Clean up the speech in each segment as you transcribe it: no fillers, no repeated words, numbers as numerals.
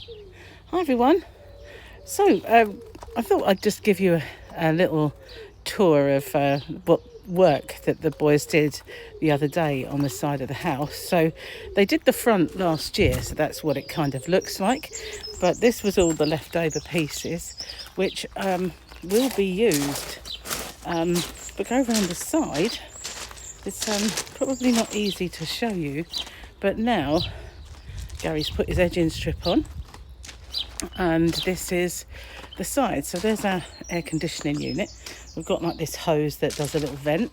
Hi everyone. So I thought I'd just give you a little tour of what work that the boys did the other day on the side of the house. So they did the front last year, so that's what it kind of looks like. But this was all the leftover pieces, which will be used. But go around the side. It's probably not easy to show you, but now Gary's put his edging strip on, and this is the side. So there's our air conditioning unit. We've got like this hose that does a little vent.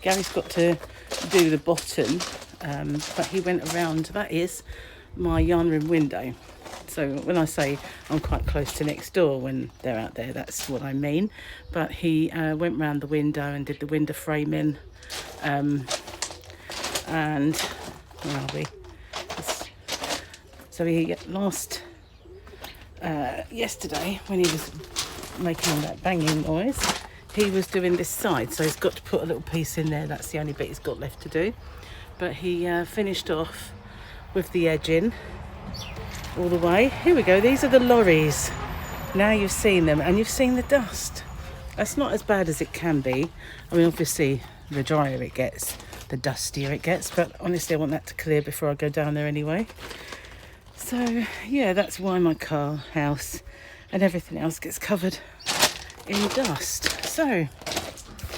Gary's got to do the bottom, but he went around. That is my yarn room window. So when I say I'm quite close to next door when they're out there, that's what I mean. But he went round the window and did the window framing. And where are we? So he yesterday, when he was making all that banging noise, he was doing this side. So he's got to put a little piece in there. That's the only bit he's got left to do. But he finished off with the edging all the way. Here we go. These are the lorries. Now you've seen them, and you've seen the dust. That's not as bad as it can be. I mean, obviously, the drier it gets, the dustier it gets. But honestly, I want that to clear before I go down there anyway. So, yeah, that's why my car, house, and everything else gets covered in dust. So,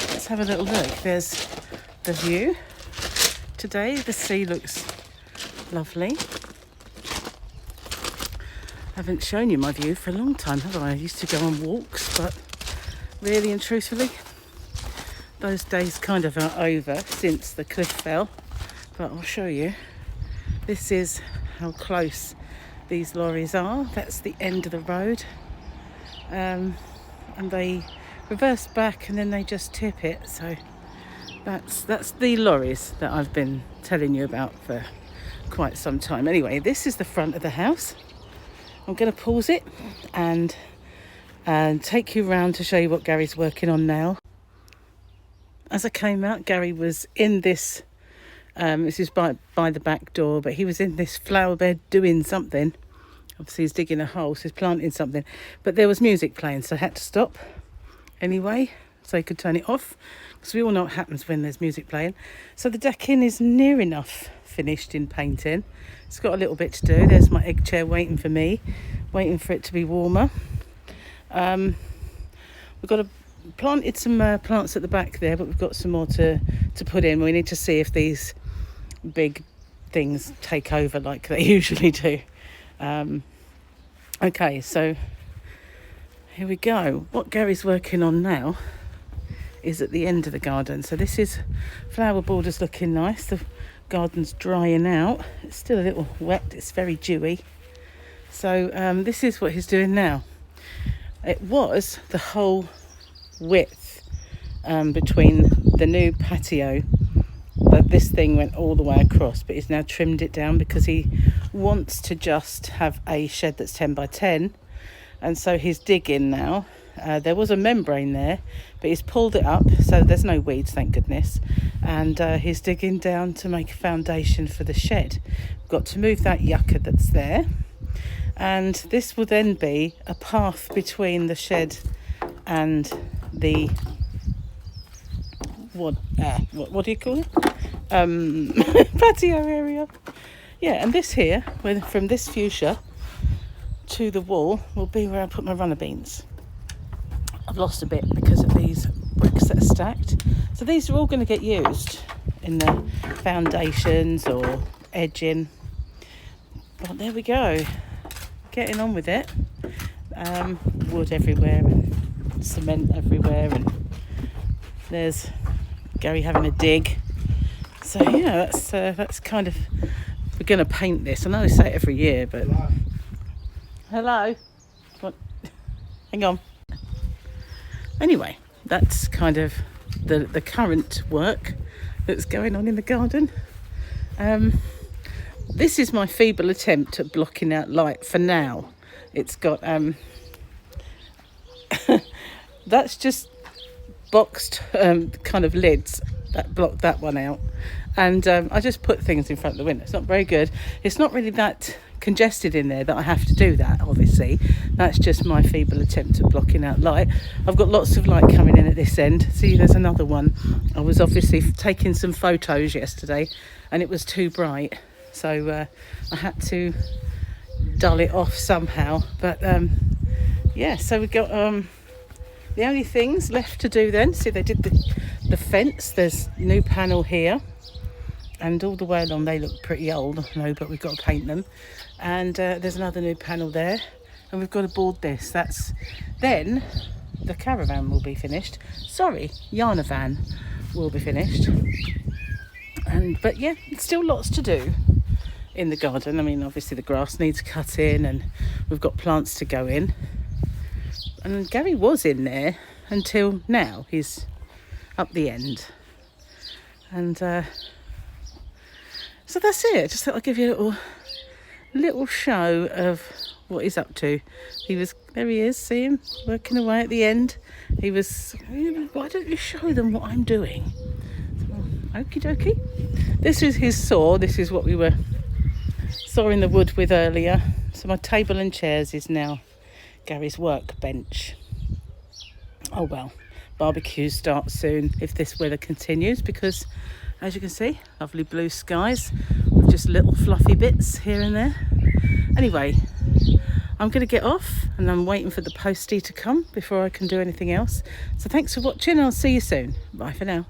let's have a little look. There's the view. Today, the sea looks lovely. I haven't shown you my view for a long time, have I? I used to go on walks, but really and truthfully, those days kind of are over since the cliff fell. But I'll show you. This is how close these lorries are. That's the end of the road. And they reverse back and then they just tip it. So that's the lorries that I've been telling you about for quite some time. Anyway, this is the front of the house. I'm going to pause it and take you round to show you what Gary's working on now. As I came out, Gary was in this, this is by the back door, but he was in this flower bed doing something. Obviously he's digging a hole, so he's planting something. But there was music playing, so I had to stop anyway, so he could turn it off, because we all know what happens when there's music playing. So the decking is near enough finished in painting. It's got a little bit to do. There's my egg chair waiting for me, waiting for it to be warmer. We've got planted some plants at the back there, but we've got some more to put in. We need to see if these big things take over like they usually do. Okay, so here we go. What Gary's working on now is at the end of the garden. So this is flower borders looking nice. The garden's drying out. It's still a little wet. It's very dewy. So this is what he's doing now. It was the whole width between the new patio, but this thing went all the way across, but he's now trimmed it down because he wants to just have a shed that's 10 by 10, and so he's digging now. There was a membrane there, but he's pulled it up, so there's no weeds, thank goodness, and he's digging down to make a foundation for the shed. We've got to move that yucca that's there, and this will then be a path between the shed and the what do you call it? Patio area. Yeah, and this here, from this fuchsia to the wall, will be where I put my runner beans. I've lost a bit because of these bricks that are stacked. So these are all going to get used in the foundations or edging. But there we go. Getting on with it. Wood everywhere and cement everywhere, and there's Gary having a dig. So yeah, that's kind of, we're going to paint this. I know I say it every year, but hello. What? Hang on. Anyway, that's kind of the current work that's going on in the garden. This is my feeble attempt at blocking out light for now. It's got that's just boxed kind of lids that block that one out, and I just put things in front of the window. It's not very good. It's not really that congested in there that I have to do that, obviously. That's just my feeble attempt at blocking out light. I've got lots of light coming in at this end. See, there's another one. I was obviously taking some photos yesterday and it was too bright, so I had to dull it off somehow. But yeah, so we've got the only things left to do then. See, they did the fence. There's a new panel here, and all the way along they look pretty old, I know, but we've got to paint them. And there's another new panel there, and we've got to board this. Then the caravan will be finished. Sorry, Yarnavan will be finished. But yeah, still lots to do in the garden. I mean, obviously the grass needs cut in, and we've got plants to go in. And Gary was in there until now. He's up the end. And so that's it. Just thought I'd give you a little show of what he's up to. There he is, see him working away at the end. He was, why don't you show them what I'm doing? So, okie dokie. This is his saw. This is what we were sawing the wood with earlier. So my table and chairs is now Gary's workbench. Oh well, barbecue starts soon if this weather continues, because as you can see, lovely blue skies with just little fluffy bits here and there. Anyway, I'm going to get off and I'm waiting for the postie to come before I can do anything else. So thanks for watching. I'll see you soon. Bye for now.